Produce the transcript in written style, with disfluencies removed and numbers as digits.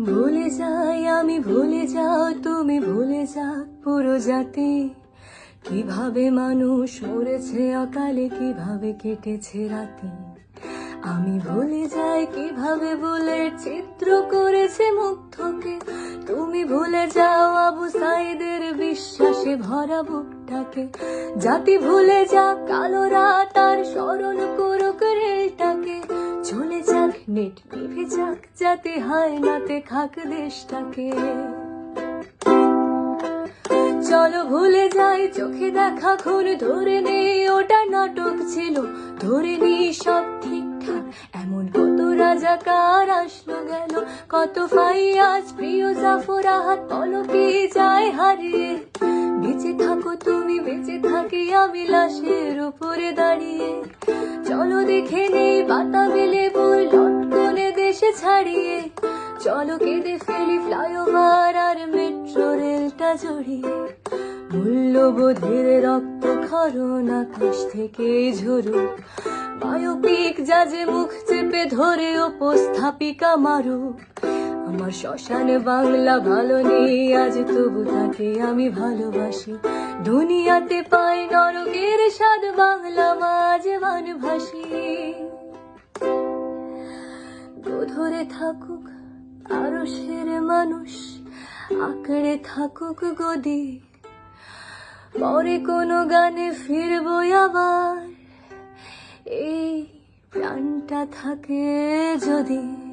ভুলে যাই আমি, ভুলে যাও তুমি, ভুলে যাও পুরো জাতি। কিভাবে মানুষ মরেছে অকালে, কিভাবে কেটেছে রাতি। আমি ভুলে যাই কিভাবে বুলেট চিত্র করেছে মুগ্ধকে। তুমি ভুলে যাও আবু সাইদের বিশ্বাসে ভরা বুকটাকে। জাতি ভুলে যাক কালো রাত আর স্মরণ করুক রেলটাকে। চলে যাক নেট নিভে যাক, যাতে হায় নাতে খাক দেশটাকে। চলো ভুলে যাই চোখে দেখা খুন, ধরে নেই ওটা নাটক ছিল। ধরে নেই সব ঠিকঠাক, এমন কত রাজাকার আসলো গেল। কত ফাইয়াজ প্রিয় জাফর আহাত পলকে যায় হারিয়ে। বেঁচে থাকো তুমি, বেঁচে থাকি আমি লাশের উপরে দাঁড়িয়ে। চলো দেখে নেই বাতাবি লেবুর লটকনে দেশে ছাড়িয়ে। চলো কেঁদে ফেলি ফ্লাইওভার আর মেট্রো রেলটা জড়িয়ে। মূল্যবোধের রক্ত খরণ আকাশ থেকে ঝরুক। বায়োপিক জাজে মুখ চেপে ধরে উপস্থাপিকা মারুক। আমার শ্মশানে বাংলা ভালো নেই আজ, তবু তাকে আমি ভালোবাসি। দুনিয়াতে পাই নরকের স্বাদ, বাংলা মাঝে বানভাসি। ধরে থাকুক আরো সের মানুষ, আঁকড়ে থাকুক গদি। পরে কোনো গানে ফিরবো আবার, এই প্রাণটা থাকে যদি।